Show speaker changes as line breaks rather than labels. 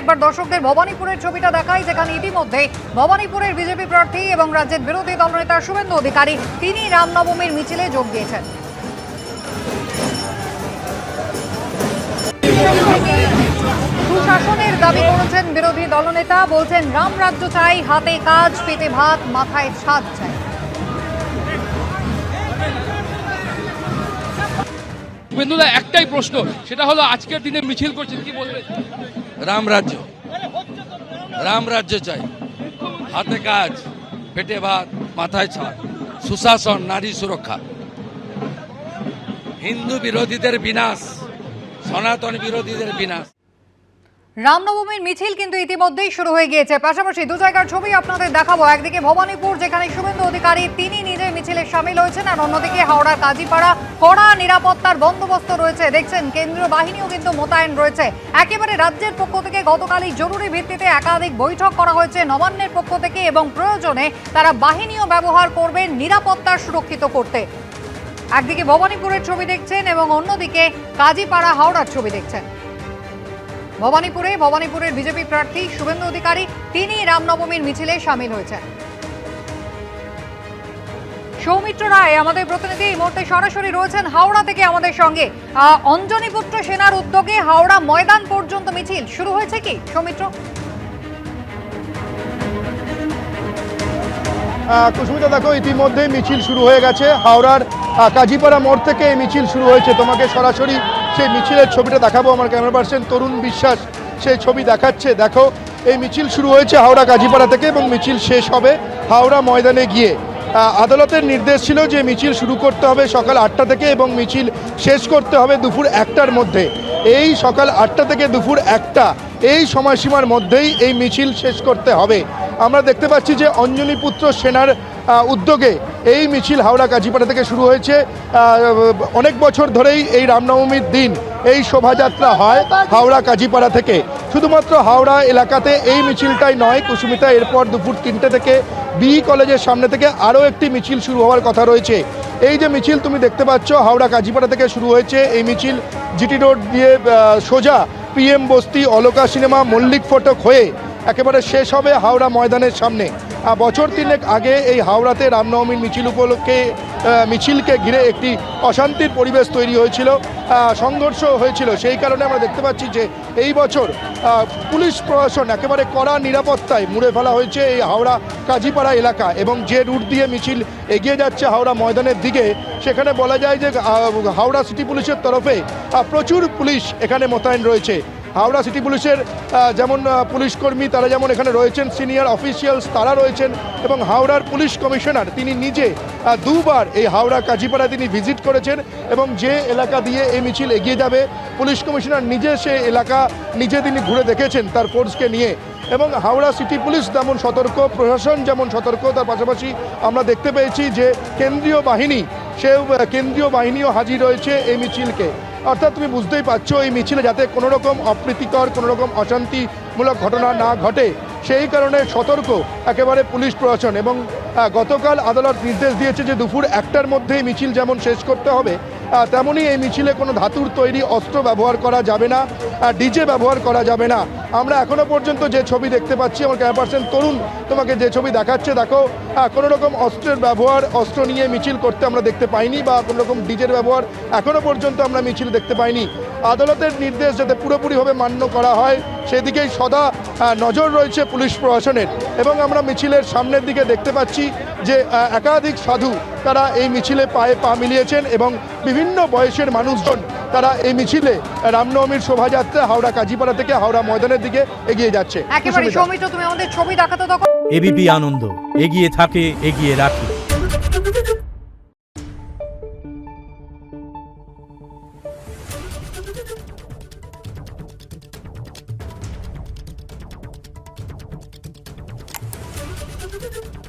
একবার দর্শকদের ভবানীপুরের ছবিটা দেখাই, যেখানে ইতিমধ্যে ভবানীপুরের বিজেপি প্রার্থী এবং রাজ্যের বিরোধী দলনেতা শুভেন্দু অধিকারী তিনি রামনবমীর মিছিলে যোগ দিয়েছেন। সুশাসনের দাবি করেছেন বিরোধী দলনেতা, বলছেন রাম রাজ্য চাই, হাতে কাজ, পেটে ভাত, মাথায় ছাদ চাই।
শুভেন্দুদা, একটাই প্রশ্ন, সেটা হলো আজকের দিনে মিছিল করছেন, কি বলবেন?
রাম রাজ্য চাই, হাতে কাজ, পেটে ভাত, মাথায় ছাদ, সুশাসন, নারী সুরক্ষা, হিন্দু বিরোধীদের বিনাশ, সনাতন বিরোধীদের বিনাশ।
রামনবমীর মিছিল কিন্তু ইতিমধ্যেই শুরু হয়ে গিয়েছে। পাশাপাশি দু জায়গার ছবি আপনাদের দেখাবো। একদিকে ভবানীপুর, যেখানে শুভেন্দু অধিকারী তিনি নিজে মিছিলে সামিল হয়েছেন, আর অন্যদিকে হাওড়ার কাজীপাড়া কড়া নিরাপত্তার বন্দোবস্ত রয়েছে। দেখছেন কেন্দ্রীয় বাহিনীও কিন্তু মোতায়েন রয়েছে। একেবারে রাজ্যের পক্ষ থেকে গতকালই জরুরি ভিত্তিতে একাধিক বৈঠক করা হয়েছে নবান্নের পক্ষ থেকে, এবং প্রয়োজনে তারা বাহিনীও ব্যবহার করবেন নিরাপত্তা সুরক্ষিত করতে। একদিকে ভবানীপুরের ছবি দেখছেন এবং অন্যদিকে কাজীপাড়া হাওড়ার ছবি দেখছেন। ভবানীপুরের বিজেপি প্রার্থী শুভেন্দু অধিকারী তিনি রামনবমীর মিছিলে সামিল হয়েছেন। সৌমিত্র রায় আমাদের প্রতিনিধি এই মুহূর্তে সরাসরি রয়েছেন হাওড়া থেকে আমাদের সঙ্গে। অঞ্জনীপুত্র সেনার উদ্যোগে হাওড়া ময়দান পর্যন্ত মিছিল শুরু হয়েছে কি সৌমিত্র?
কুসুমিতা, দেখো ইতিমধ্যেই মিছিল শুরু হয়ে গেছে। হাওড়ার কাজীপাড়া মোড় থেকে এই মিছিল শুরু হয়েছে। তোমাকে সরাসরি সেই মিছিলের ছবিটা দেখাবো। আমার ক্যামেরা পার্সন তরুণ বিশ্বাস সেই ছবি দেখাচ্ছে। দেখো, এই মিছিল শুরু হয়েছে হাওড়া কাজীপাড়া থেকে এবং মিছিল শেষ হবে হাওড়া ময়দানে গিয়ে। আদালতের নির্দেশ ছিল যে মিছিল শুরু করতে হবে সকাল 8টা থেকে এবং মিছিল শেষ করতে হবে দুপুর 1টার মধ্যে। এই সকাল 8টা থেকে দুপুর 1টা এই সময়সীমার মধ্যেই এই মিছিল শেষ করতে হবে। আমরা দেখতে পাচ্ছি যে অঞ্জনীপুত্র সেনার উদ্যোগে এই মিছিল হাওড়া কাজীপাড়া থেকে শুরু হয়েছে। অনেক বছর ধরেই এই রামনবমীর দিন এই শোভাযাত্রা হয় হাওড়া কাজীপাড়া থেকে। শুধুমাত্র হাওড়া এলাকাতে এই মিছিলটাই নয় কুসুমিতা, এরপর দুপুর 3টে থেকে বিই কলেজের সামনে থেকে আরও একটি মিছিল শুরু হওয়ার কথা রয়েছে। এই যে মিছিল তুমি দেখতে পাচ্ছ হাওড়া কাজীপাড়া থেকে শুরু হয়েছে, এই মিছিল জিটি রোড দিয়ে সোজা পিএম বস্তি, অলকা সিনেমা, মল্লিক ফটক হয়ে একেবারে শেষ হবে হাওড়া ময়দানের সামনে। বছর 3 আগে এই হাওড়াতে রামনবমীর মিছিল উপলক্ষে মিছিলকে ঘিরে একটি অশান্তির পরিবেশ তৈরি হয়েছিল, সংঘর্ষ হয়েছিল। সেই কারণে আমরা দেখতে পাচ্ছি যে এই বছর পুলিশ প্রশাসন একেবারে কড়া নিরাপত্তায় মুড়ে ফেলা হয়েছে এই হাওড়া কাজীপাড়া এলাকা, এবং যে রুট দিয়ে মিছিল এগিয়ে যাচ্ছে হাওড়া ময়দানের দিকে, সেখানে বলা যায় যে হাওড়া সিটি পুলিশের তরফে প্রচুর পুলিশ এখানে মোতায়েন রয়েছে। হাওড়া সিটি পুলিশের যেমন পুলিশ কর্মী তারা যেমন এখানে রয়েছেন, সিনিয়র অফিসিয়ালস তারা রয়েছেন, এবং হাওড়ার পুলিশ কমিশনার তিনি নিজে দুবার এই হাওড়া কাজীপাড়া তিনি ভিজিট করেছেন, এবং যে এলাকা দিয়ে এই মিছিল এগিয়ে যাবে পুলিশ কমিশনার নিজে সে এলাকা নিজে তিনি ঘুরে দেখেছেন তার ফোর্সকে নিয়ে। এবং হাওড়া সিটি পুলিশ যেমন সতর্ক, প্রশাসন যেমন সতর্ক, তার পাশাপাশি আমরা দেখতে পেয়েছি যে কেন্দ্রীয় বাহিনীও হাজির রয়েছে এই মিছিলকে। অর্থাৎ তুমি বুঝতেই পারছো এই মিছিলে যাতে কোনো রকম অপ্রীতিকর, কোনো রকম অশান্তিমূলক ঘটনা না ঘটে, সেই কারণে সতর্ক একেবারে পুলিশ প্রশাসন। এবং গতকাল আদালত নির্দেশ দিয়েছে যে দুপুর 1টার মধ্যেই মিছিল যেমন শেষ করতে হবে, তেমনই এই মিছিলে কোনো ধাতুর তৈরি অস্ত্র ব্যবহার করা যাবে না, ডিজে ব্যবহার করা যাবে না। আমরা এখনো পর্যন্ত যে ছবি দেখতে পাচ্ছি, আমার ক্যামেরা পার্সন তরুণ তোমাকে যে ছবি দেখাচ্ছে, দেখো কোনো রকম অস্ত্র নিয়ে মিছিল করতে আমরা দেখতে পাইনি, বা কোনো রকম ডিজের ব্যবহার এখনো পর্যন্ত আমরা মিছিল দেখতে পাইনি। আদালতের নির্দেশ যাতে পুরোপুরিভাবে মান্য করা হয় সেদিকেই সদা নজর রয়েছে পুলিশ প্রশাসনের। এবং আমরা মিছিলের সামনের দিকে দেখতে পাচ্ছি যে একাধিক সাধু তারা এই মিছিলে পায়ে পা মিলিয়েছেন, এবং বিভিন্ন বয়সের মানুষজন তারা এই মিছিলে রামনবমীর শোভাযাত্রা হাওড়া কাজীপাড়া থেকে হাওড়া ময়দানের দিকে এগিয়ে যাচ্ছে।
একেবারে সৌমিত্র, তুমি আমাদের ছবি দেখাতে দাও।
এবিপি আনন্দ এগিয়ে থাকে, এগিয়ে রাখে।
Thank you.